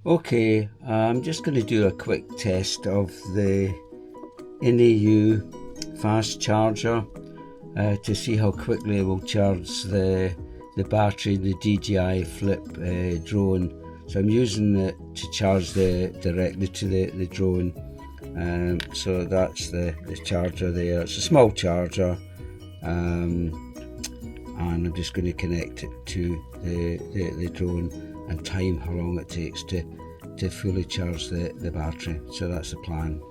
Okay, I'm just going to do a quick test of the Inui fast charger to see how quickly it will charge the battery in the DJI Flip drone. So I'm using it to charge directly to the drone. So that's the charger there. It's a small charger, and I'm just going to connect it to the drone and time how long it takes to fully charge the battery. So that's the plan.